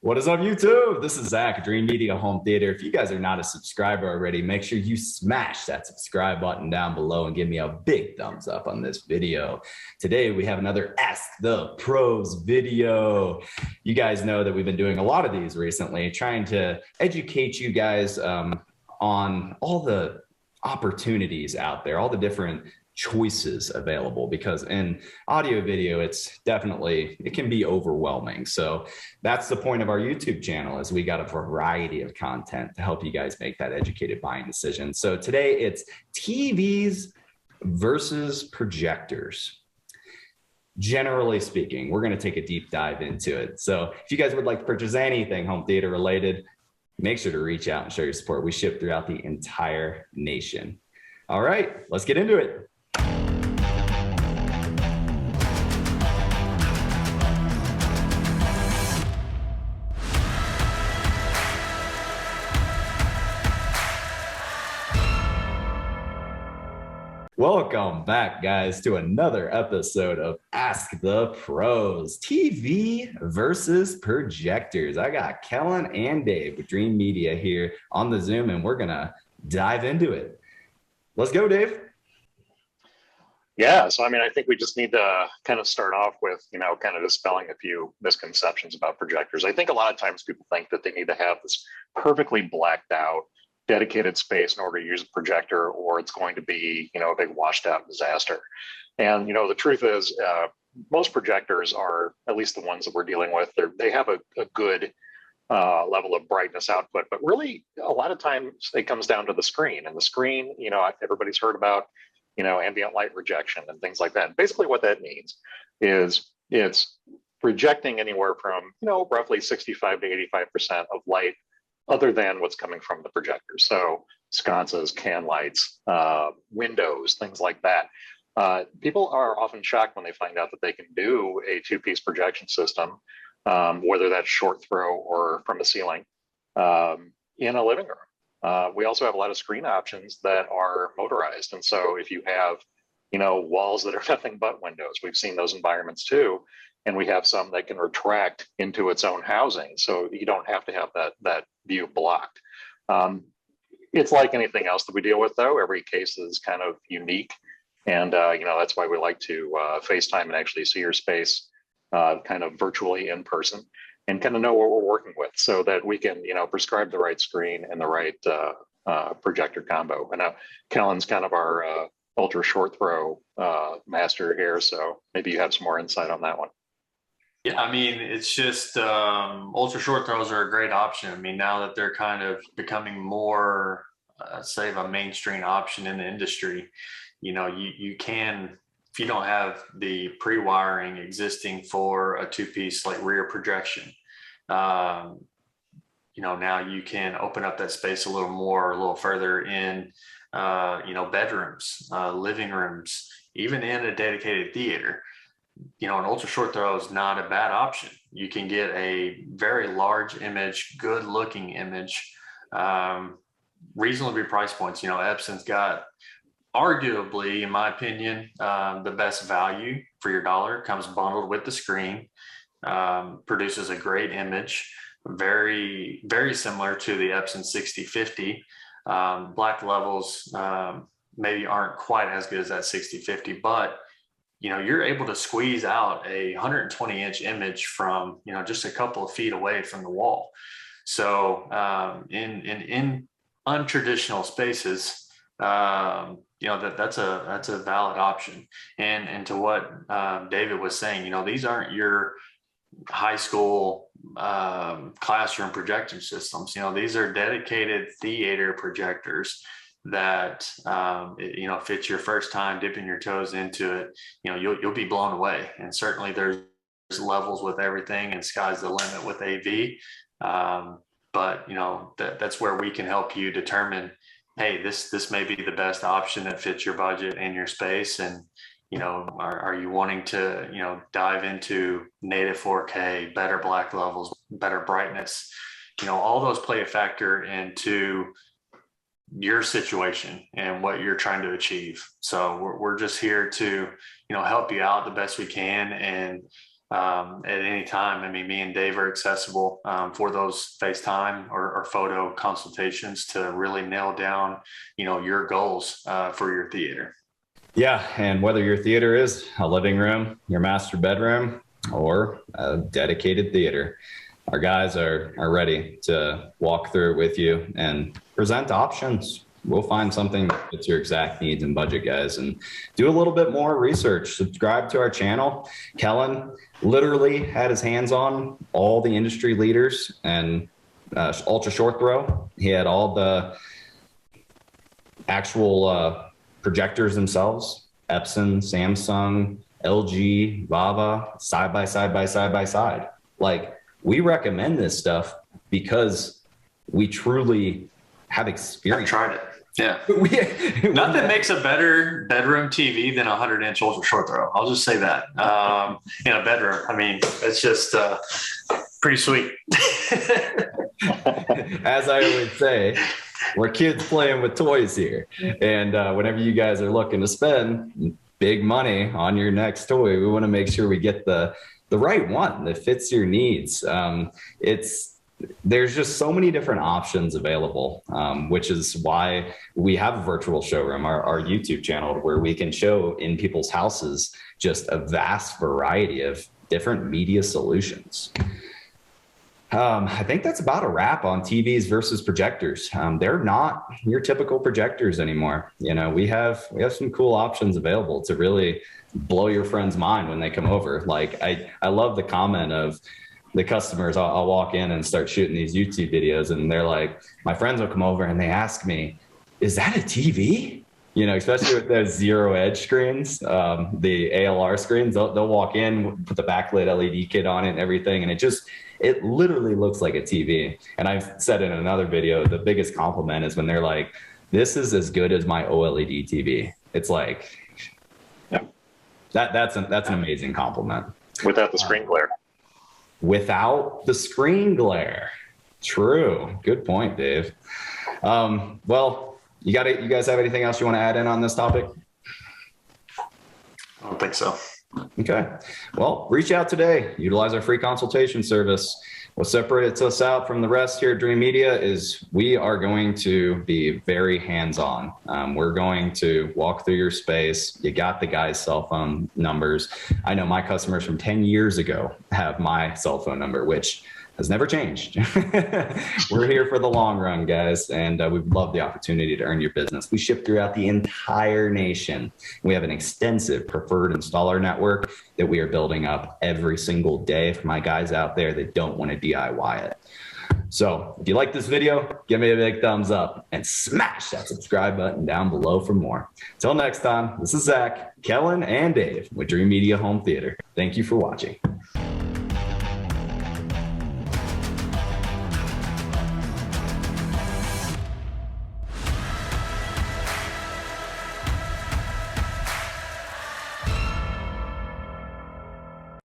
What is up, YouTube? This is Zach, Dreamedia Home Theater. If you guys are not a subscriber already, make sure you smash that subscribe button down below and give me a big thumbs up on this video. Today, we have another Ask the Pros video. You guys know that we've been doing a lot of these recently, trying to educate you guys on all the opportunities out there, all the different choices available, because in audio video it can be overwhelming. So that's the point of our YouTube channel, is we got a variety of content to help you guys make that educated buying decision. So today it's TVs versus projectors. Generally speaking, we're going to take a deep dive into it. So if you guys would like to purchase anything home theater related, make sure to reach out and show your support. We ship throughout the entire nation. All right, let's get into it. Welcome back, guys, to another episode of Ask the Pros, TV versus projectors. I got Kellen and Dave with Dreamedia here on the Zoom, and we're going to dive into it. Let's go, Dave. Yeah, so I think we just need to kind of start off with, kind of dispelling a few misconceptions about projectors. I think a lot of times people think that they need to have this perfectly blacked out dedicated space in order to use a projector, or it's going to be, a big washed out disaster. And, the truth is most projectors are, at least the ones that we're dealing with, they have a good level of brightness output, but really a lot of times it comes down to the screen. And the screen, everybody's heard about, ambient light rejection and things like that. Basically what that means is it's projecting anywhere from, roughly 65 to 85% of light other than what's coming from the projector. So sconces, can lights, windows, things like that. People are often shocked when they find out that they can do a two-piece projection system, whether that's short throw or from a ceiling, in a living room. We also have a lot of screen options that are motorized. And so if you have, walls that are nothing but windows, we've seen those environments too. And we have some that can retract into its own housing. So you don't have to have that view blocked. It's like anything else that we deal with, though. Every case is kind of unique. And, that's why we like to FaceTime and actually see your space kind of virtually in person and kind of know what we're working with, so that we can, prescribe the right screen and the right projector combo. And Kellen's kind of our ultra short throw master here. So maybe you have some more insight on that one. Yeah, it's just ultra short throws are a great option. Now that they're kind of becoming more, say, of a mainstream option in the industry, you can, if you don't have the pre-wiring existing for a two-piece like rear projection, now you can open up that space a little more, a little further in, bedrooms, living rooms, even in a dedicated theater. An ultra short throw is not a bad option. You can get a very large image, good looking image, reasonably priced points. Epson's got arguably, in my opinion, the best value for your dollar. Comes bundled with the screen, produces a great image, very, very similar to the Epson 6050. Black levels maybe aren't quite as good as that 6050, but you're able to squeeze out a 120-inch image from, just a couple of feet away from the wall. So in untraditional spaces, that's a valid option. And to what David was saying, these aren't your high school classroom projection systems. These are dedicated theater projectors that if it's your first time dipping your toes into it, you'll be blown away. And certainly there's levels with everything, and sky's the limit with AV. But that's where we can help you determine, hey, this may be the best option that fits your budget and your space. And are you wanting to dive into native 4K, better black levels, better brightness? All those play a factor into your situation and what you're trying to achieve. So we're just here to, help you out the best we can. And at any time. I mean, me and Dave are accessible for those FaceTime or photo consultations to really nail down, your goals for your theater. Yeah, and whether your theater is a living room, your master bedroom, or a dedicated theater, our guys are ready to walk through it with you and present options. We'll find something that fits your exact needs and budget, guys, and do a little bit more research. Subscribe to our channel. Kellen literally had his hands on all the industry leaders and ultra short throw. He had all the actual projectors themselves, Epson, Samsung, LG, Vava, side by side. Like, we recommend this stuff because we truly have experience. I've tried it. Yeah. Nothing makes a better bedroom TV than a 100-inch ultra short throw. I'll just say that. In a bedroom. I mean, it's just pretty sweet. As I always say, we're kids playing with toys here. And whenever you guys are looking to spend big money on your next toy, we want to make sure we get the right one that fits your needs. There's just so many different options available, which is why we have a virtual showroom, our YouTube channel, where we can show in people's houses just a vast variety of different media solutions. I think that's about a wrap on TVs versus projectors. They're not your typical projectors anymore. We have some cool options available to really blow your friend's mind when they come over. Like, I love the comment of the customers. I'll walk in and start shooting these YouTube videos, and they're like, my friends will come over and they ask me, is that a TV? Especially with those zero edge screens, the ALR screens, they'll walk in, put the backlit LED kit on it and everything. And it literally looks like a TV. And I've said in another video, the biggest compliment is when they're like, this is as good as my OLED TV. It's like, yeah, that's an amazing compliment. Without the screen glare. Without the screen glare. True. Good point, Dave. Well, you guys have anything else you want to add in on this topic? I don't think so. Okay. Well, reach out today. Utilize our free consultation service. What separates us out from the rest here at Dreamedia is we are going to be very hands-on. We're going to walk through your space. You got the guy's cell phone numbers. I know my customers from 10 years ago have my cell phone number, which has never changed. We're here for the long run, guys, and we love the opportunity to earn your business. We ship throughout the entire nation. We have an extensive preferred installer network that we are building up every single day for my guys out there that don't want to DIY it. So if you like this video, give me a big thumbs up and smash that subscribe button down below for more. Till next time, this is Zach, Kellen, and Dave with Dreamedia Home Theater. Thank you for watching.